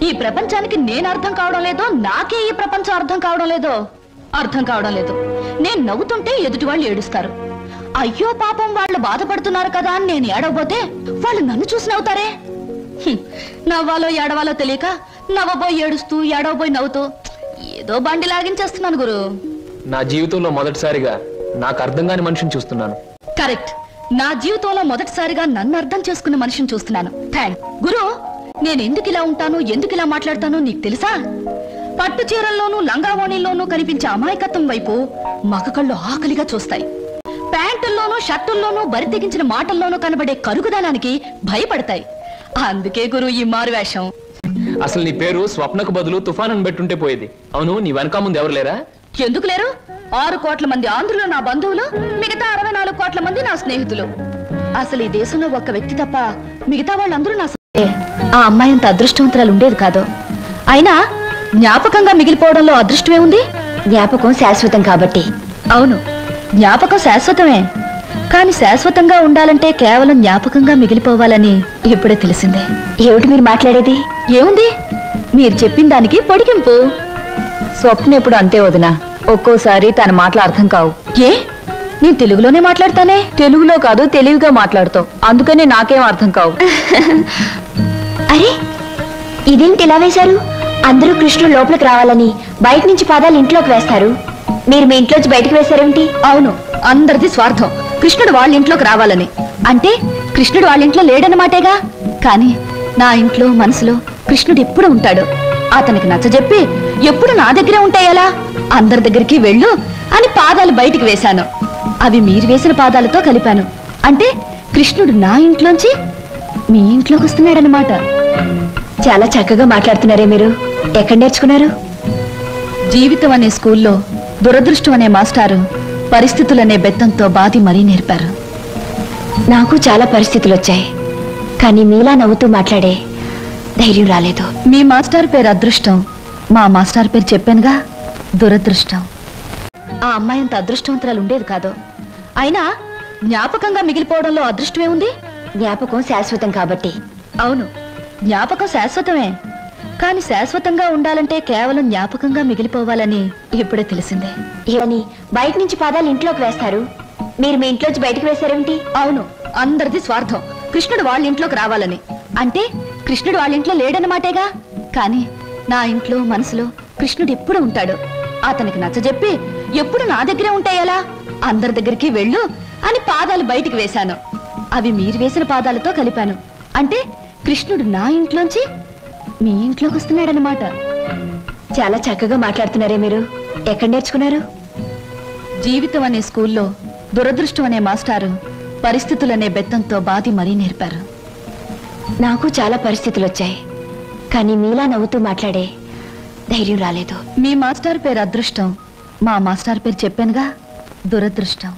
ఈ ప్రపంచానికి నేను అర్థం కావడం లేదో, నాకే ఈ ప్రపంచం అర్థం కావడం లేదో. అర్థం కావడం లేదు. నేను నవ్వుతుంటే ఎదుటి వాళ్ళు ఏడుస్తారు. అయ్యో పాపం వాళ్ళు బాధపడుతున్నారు కదా అని నేను ఏడవబోతే వాళ్ళు నన్ను చూసి నవ్వుతారే. నవ్వాలో ఏడవాలో తెలియక నవ్వబోయి ఏడుస్తూ, ఏడవబోయి నవ్వుతూ ఏదో బండి లాగించేస్తున్నాను గురు. నా జీవితంలో మొదటిసారిగా నాకు అర్థం కాని మనిషిని చూస్తున్నాను. కరెక్ట్. నా జీవితంలో మొదటిసారిగా నన్ను అర్థం చేసుకున్న మనిషిని చూస్తున్నాను. థ్యాంక్ గురు. నేను ఎందుకు ఇలా ఉంటాను, ఎందుకు ఇలా మాట్లాడతానో నీకు తెలుసా? పట్టు చీరల్లోనూ లంగావోణీల్లోనూ కనిపించే అమాయకత్వం వైపు మగ కళ్ళు ఆకలిగా చూస్తాయి. ప్యాంటుల్లోనూ షర్టుల్లోనూ బరి తెగించిన మాటల్లోనూ కనబడే కరుగుదనానికి భయపడతాయి. అందుకే గురు ఈ మారువేషం. అసలు నీ పేరు స్వప్నకు బదులు తుఫాన్ అని పెట్టుంటే పోయేది. అవును, నీ వెనక ముందు ఎవరు లేరా? ఎందుకు లేరు? 6 కోట్ల మంది ఆంధ్రులు నా బంధువులు, మిగతా 64 కోట్ల మంది నా స్నేహితులు. అసలు ఈ దేశంలో ఒక్క వ్యక్తి తప్ప మిగతా వాళ్ళందరూ నా. ఆ అమ్మాయి అంత అదృష్టవంతురాలు ఉండేది కాదు. అయినా జ్ఞాపకంగా మిగిలిపోవడంలో అదృష్టమే ఉంది. జ్ఞాపకం శాశ్వతం కాబట్టి. అవును, జ్ఞాపకం శాశ్వతమే. కానీ శాశ్వతంగా ఉండాలంటే కేవలం జ్ఞాపకంగా మిగిలిపోవాలని ఇప్పుడే తెలిసిందే. ఏమిటి మీరు మాట్లాడేది? ఏముంది, మీరు చెప్పిన దానికి పొడిగింపు. స్వప్న ఎప్పుడు అంతే వదినా, ఒక్కోసారి తన మాటలు అర్థం కావు. ఏ, నేను తెలుగులోనే మాట్లాడతానే. తెలుగులో కాదు, తెలివిగా మాట్లాడతావు, అందుకనే నాకేం అర్థం కావు. అరే ఇదేంటి ఇలా వేశారు? అందరూ కృష్ణుడు లోపలికి రావాలని బయట నుంచి పాదాలు ఇంట్లోకి వేస్తారు. మీరు మీ ఇంట్లోంచి బయటకు వేశారేమిటి? అవును, అందరిది స్వార్థం. కృష్ణుడు వాళ్ళ ఇంట్లోకి రావాలని. అంటే కృష్ణుడు వాళ్ళ ఇంట్లో లేడనమాటేగా. కానీ నా ఇంట్లో మనసులో కృష్ణుడు ఎప్పుడు ఉంటాడు. అతనికి నచ్చజెప్పి ఎప్పుడు నా దగ్గరే ఉంటాయేలా? అందరి దగ్గరికి వెళ్ళు అని పాదాలు బయటికి వేశాను. అవి మీరు వేసిన పాదాలతో కలిపాను. అంటే కృష్ణుడు నా ఇంట్లోంచి మీ ఇంట్లోకి వస్తున్నాడనమాట. చాలా చక్కగా మాట్లాడుతున్నారే మీరు. ఎక్కడ నేర్చుకున్నారు? జీవితం అనే స్కూల్లో దురదృష్టం అనే మాస్టారు పరిస్థితులనే బెత్తంతో బాధి మరీ నేర్పారు. నాకు చాలా పరిస్థితులు వచ్చాయి, కానీ మీలా నవ్వుతూ మాట్లాడే ధైర్యం రాలేదు. మీ మాస్టర్ పేరు అదృష్టం, మా మాస్టర్ పేరు చెప్పానుగా దురదృష్టం. ఆ అమ్మాయి అంత అదృష్టవంతురాలు ఉండేది కాదు. అయినా జ్ఞాపకంగా మిగిలిపోవడంలో అదృష్టమే ఉంది. జ్ఞాపకం శాశ్వతం కాబట్టి. అవును, జ్ఞాపకం శాశ్వతమే. కానీ శాశ్వతంగా ఉండాలంటే కేవలం జ్ఞాపకంగా మిగిలిపోవాలని ఇప్పుడే తెలిసిందే. ఏమని బయట నుంచి పాదాలు ఇంట్లోకి వేస్తారు? మీరు మీ ఇంట్లోంచి బయటకు వేశారేమిటి? అవును, అందరిది స్వార్థం. కృష్ణుడు వాళ్ళ ఇంట్లోకి రావాలని. అంటే కృష్ణుడు వాళ్ళ ఇంట్లో లేడనమాటేగా. కానీ నా ఇంట్లో మనసులో కృష్ణుడు ఎప్పుడు ఉంటాడు. అతనికి నచ్చజెప్పి ఎప్పుడు నా దగ్గరే ఉంటాయేలా? అందరి దగ్గరికి వెళ్ళు అని పాదాలు బయటికి వేశాను. అవి మీరు వేసిన పాదాలతో కలిపాను. అంటే కృష్ణుడు నా ఇంట్లోంచి మీ ఇంట్లోకి వస్తున్నాడనమాట. చాలా చక్కగా మాట్లాడుతున్నారే మీరు. ఎక్కడ నేర్చుకున్నారు? జీవితం అనే స్కూల్లో దురదృష్టం అనే మాస్టారు పరిస్థితులనే బెత్తంతో బాధి మరీ నేర్పారు. నాకు చాలా పరిస్థితులు వచ్చాయి, కానీ మీలా నవ్వుతూ మాట్లాడే ధైర్యం రాలేదు. మీ మాస్టర్ పేరు అదృష్టం, మా మాస్టర్ పేరు చెప్పానుగా దురదృష్టం.